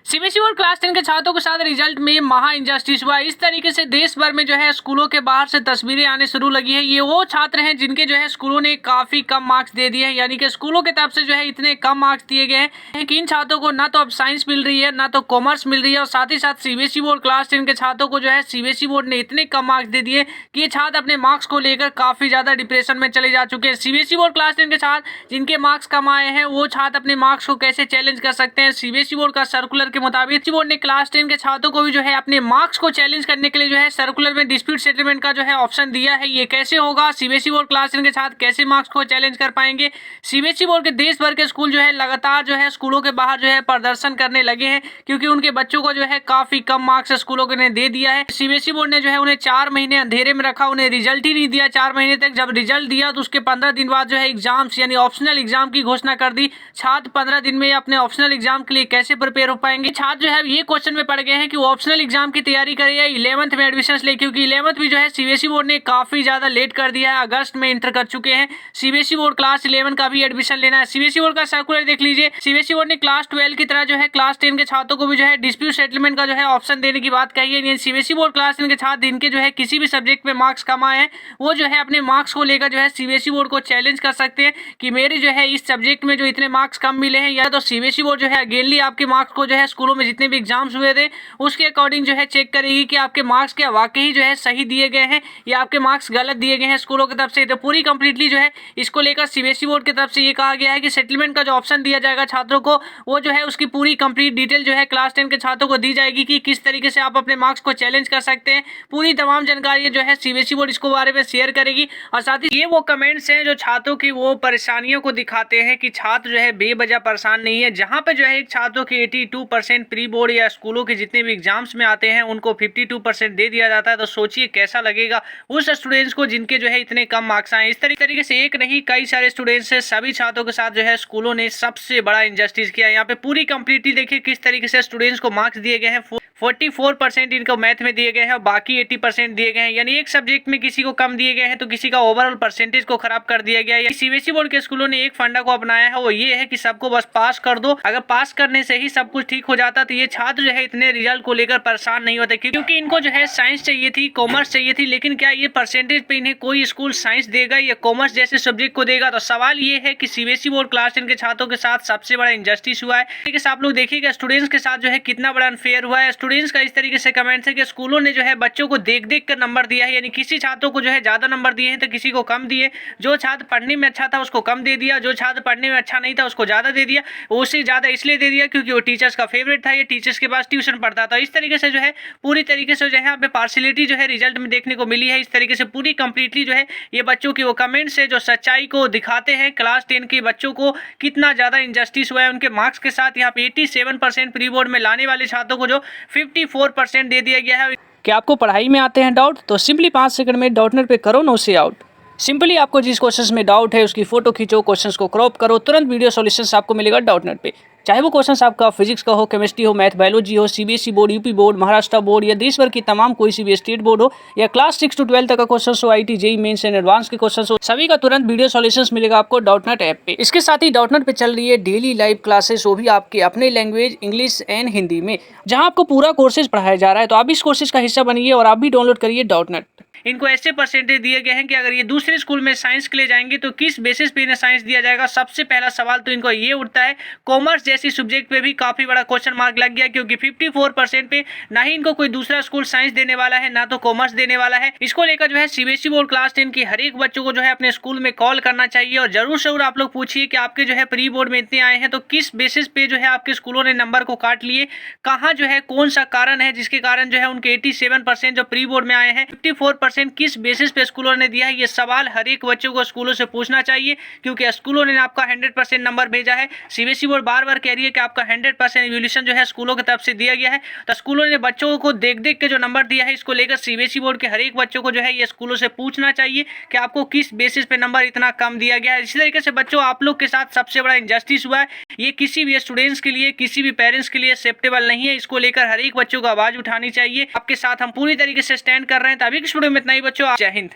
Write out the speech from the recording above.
CBSE board class 10 के छात्रों के साथ रिजल्ट में महा इंजस्टिस हुआ। इस तरीके से देश भर में जो है स्कूलों के बाहर से तस्वीरें आने शुरू लगी है। ये वो छात्र हैं जिनके जो है स्कूलों ने काफी कम मार्क्स दे दिए हैं, यानी कि स्कूलों की तरफ से जो है इतने कम मार्क्स दिए गए हैं कि इन छात्रों को ना तो अब साइंस मिल रही है, ना तो कॉमर्स मिल रही है। और साथ ही साथ सीबीएसई बोर्ड क्लास 10 के छात्रों को जो है सीबीएसई बोर्ड ने इतने कम मार्क्स दे दिए कि ये छात्र अपने मार्क्स को लेकर काफी ज्यादा डिप्रेशन में चले जा चुके हैं। सीबीएसई बोर्ड क्लास 10 के छात्र जिनके मार्क्स कम आए हैं वो छात्र अपने मार्क्स को कैसे चैलेंज कर सकते हैं। सीबीएसई बोर्ड का सर्कुलर के मुताबिक बोर्ड ने क्लास 10 के छात्रों को भी जो है अपने मार्क्स को चैलेंज करने के लिए जो है सर्कुलर में डिस्प्यूट सेटलमेंट का जो है ऑप्शन दिया है। ये कैसे होगा, सीबीएसई बोर्ड क्लास 10 के छात्र कैसे मार्क्स को चैलेंज कर पाएंगे। सीबीएसई बोर्ड के देश भर के स्कूल जो है लगातार जो है स्कूलों के बाहर जो है प्रदर्शन करने लगे हैं, क्योंकि उनके बच्चों को जो है काफी कम मार्क्स स्कूलों ने दे दिया है। सीबीएसई बोर्ड ने जो है उन्हें 4 महीने अंधेरे में रखा, उन्हें रिजल्ट ही नहीं दिया 4 महीने तक। जब रिजल्ट दिया तो उसके 15 दिन बाद जो है एग्जाम्स यानी ऑप्शनल एग्जाम की घोषणा कर दी। छात्र 15 दिन में अपने ऑप्शनल एग्जाम के लिए कैसे प्रिपेयर हो पाएंगे। छात्र जो है ये क्वेश्चन में पड़ गए हैं कि वो ऑप्शनल एग्जाम की तैयारी करें या 11th में एडमिशन ले, क्योंकि 11th भी जो है सीबीएसई बोर्ड ने काफी ज्यादा लेट कर दिया है। अगस्त में इंटर कर चुके हैं। सीबीएसई बोर्ड क्लास 11 का भी एडमिशन लेना है। सीबीएसई बोर्ड का सर्कुलर देख लीजिए। सीबीएसई बोर्ड ने क्लास 12 की तरह जो है क्लास 10 के छात्रों को भी जो है डिस्प्यूट सेटलमेंट का जो है ऑप्शन देने की बात कही है। सीबीएसई बोर्ड क्लास 10 के छात्र जिनके जो है किसी भी सब्जेक्ट में मार्क्स कम आए हैं वो जो है अपने मार्क्स को लेकर जो है सीबीएसई बोर्ड को चैलेंज कर सकते हैं कि मेरे जो है इस सब्जेक्ट में जो इतने मार्क्स कम मिले हैं, या तो सीबीएसई बोर्ड जो है अगेनली आपके मार्क्स को जो है स्कूलों में जितने भी एग्जाम्स हुए थे उसके अकॉर्डिंग जो है चेक करेगी कि आपके मार्क्स क्या वाकई जो है सही दिए गए हैं या आपके मार्क्स गलत दिए गए हैं स्कूलों की तरफ से। तो पूरी कंप्लीटली जो है इसको लेकर सीबीएसई बोर्ड की तरफ से ये कहा गया है कि सेटलमेंट का जो ऑप्शन दिया जाएगा छात्रों को वो जो है उसकी पूरी कंप्लीट डिटेल जो है क्लास 10 के छात्रों को दी जाएगी कि किस तरीके से आप अपने मार्क्स को चैलेंज कर सकते हैं। पूरी तमाम जानकारी जो है सीबीएसई बोर्ड इसको बारे में शेयर करेगी। और साथ ही ये वो कमेंट्स हैं जो छात्रों की वो परेशानियों को दिखाते हैं कि छात्र जो है बेवजह परेशान नहीं है। जहाँ पे जो है एक छात्रों के 82% प्री बोर्ड या स्कूलों के जितने भी एग्जाम्स में आते हैं उनको 52% दे दिया जाता है, तो सोचिए कैसा लगेगा उस स्टूडेंट्स को जिनके जो है इतने कम मार्क्स आए। इस तरीके से एक नहीं कई सारे स्टूडेंट्स है, सभी छात्रों के साथ जो है स्कूलों ने सबसे बड़ा इंजस्टिस किया। यहाँ पे पूरी कंप्लीटली देखिए किस तरीके से स्टूडेंट्स को मार्क्स दिए गए हैं। 44% इनको मैथ में दिए गए हैं और बाकी 80% दिए गए हैं, यानी एक सब्जेक्ट में किसी को कम दिए गए हैं तो किसी का ओवरऑल परसेंटेज को खराब कर दिया गया है। सीबीएसई बोर्ड के स्कूलों ने एक फंडा को अपनाया है, वो ये है कि सबको बस पास कर दो। अगर पास करने से ही सब कुछ ठीक हो जाता तो ये छात्र जो है इतने रिजल्ट को लेकर परेशान नहीं होते, क्योंकि इनको जो है साइंस चाहिए थी, कॉमर्स चाहिए थी। लेकिन क्या ये परसेंटेज पे इन्हें कोई स्कूल साइंस देगा या कॉमर्स जैसे सब्जेक्ट को देगा? तो सवाल ये है कि सीबीएसई बोर्ड क्लास 10 के छात्रों के साथ सबसे बड़ा इंजस्टिस हुआ है। ठीक है, आप लोग देखिएगा स्टूडेंट्स के साथ जो है कितना बड़ा अनफेयर हुआ है। स्टूडेंट्स का इस तरीके से कमेंट्स है कि स्कूलों ने जो है बच्चों को देख देख कर नंबर दिया है, यानी किसी छात्रों को जो है ज्यादा नंबर दिए हैं तो किसी को कम दिए। जो छात्र पढ़ने में अच्छा था उसको कम दे दिया, जो छात्र पढ़ने में अच्छा नहीं था उसको ज्यादा दे दिया। उससे ज्यादा इसलिए दे दिया क्योंकि वो टीचर्स का फेवरेट था, ये टीचर्स के पास ट्यूशन पढ़ता था। इस तरीके से जो है पूरी तरीके से जो है यहाँ पे पार्शियलिटी जो है रिजल्ट में देखने को मिली है। इस तरीके से पूरी कंप्लीटली जो है ये बच्चों की वो कमेंट्स है जो सच्चाई को दिखाते हैं। क्लास 10 के बच्चों को कितना ज्यादा इंजस्टिस हुआ है उनके मार्क्स के साथ। यहाँ पे 87% प्री बोर्ड में लाने वाले छात्रों को जो 54% दे दिया गया है। क्या आपको पढ़ाई में आते हैं डाउट? तो सिंपली 5 सेकंड में डाउटनेट पे करो नो से आउट। सिंपली आपको जिस क्वेश्चन में डाउट है उसकी फोटो खींचो, क्वेश्चंस को क्रॉप करो, तुरंत वीडियो सॉल्यूशंस आपको मिलेगा डाउटनेट पे। चाहे वो क्वेश्चन आपका फिजिक्स का हो, केमिस्ट्री हो, मैथ बायोलॉजी हो, CBSE board, UP board, Maharashtra board या देश भर की तमाम कोई सी भी स्टेट बोर्ड हो, या क्लास 6 to 12 तक का क्वेश्चन हो, IT JEE mains and advance के क्वेश्चन हो, सभी का तुरंत वीडियो सॉल्यूशंस मिलेगा आपको डाउटनेट ऐप पे। इसके साथ ही डाउटनेट पे चल रही है डेली लाइव क्लासेस, वो भी आपके अपने लैंग्वेज इंग्लिश एंड हिंदी में, जहाँ आपको पूरा कोर्सेज पढ़ाया जा रहा है। तो आप इस कोर्सेज का हिस्सा बनिए और आप भी डाउनलोड करिए डाउटनेट। इनको ऐसे परसेंटेज दिए गए हैं कि अगर ये दूसरे स्कूल में साइंस के लिए जाएंगे तो किस बेसिस पे इन्हें साइंस दिया जाएगा। सबसे पहला सवाल तो इनको ये उठता है। कॉमर्स जैसी सब्जेक्ट पे भी काफी बड़ा क्वेश्चन मार्क लग गया, क्योंकि 54% पे ना ही इनको कोई दूसरा स्कूल साइंस देने वाला है ना तो कॉमर्स देने वाला है। इसको लेकर जो है सीबीएसई बोर्ड क्लास 10 की हर एक बच्चों को जो है अपने स्कूल में कॉल करना चाहिए और जरूर आप लोग पूछिए कि आपके जो है प्री बोर्ड में इतने आए हैं तो किस बेसिस पे जो है आपके स्कूलों ने नंबर को काट लिए, कहाँ जो है कौन सा कारण है जिसके कारण जो है उनके 87% जो प्री बोर्ड में आए हैं 54% किस बेसिस पे स्कूलों ने दिया है। ये सवाल हर एक बच्चों को स्कूलों से पूछना चाहिए, क्योंकि स्कूलों ने आपका 100% नंबर भेजा है। सीबीएसई बोर्ड बार कह रही है कि आपका 100% इवोल्यूशन जो है स्कूलों की तरफ से दिया गया है, तो स्कूलों ने बच्चों को देख देख के जो नंबर दिया है इसको लेकर सीबीएसई बोर्ड के हर एक बच्चों को जो है ये स्कूलों से पूछना चाहिए कि आपको किस बेसिस पे नंबर इतना कम दिया गया है। इसी तरीके से बच्चों आप लोग के साथ सबसे बड़ा इंजस्टिस हुआ है। ये किसी भी स्टूडेंट्स के लिए, किसी भी पेरेंट्स के लिए एक्सेप्टेबल नहीं है। इसको लेकर हर एक बच्चों को आवाज उठानी चाहिए। आपके साथ हम पूरी तरीके से स्टैंड कर रहे हैं। तो अभी की वीडियो में इतना ही बच्चों, जय हिंद।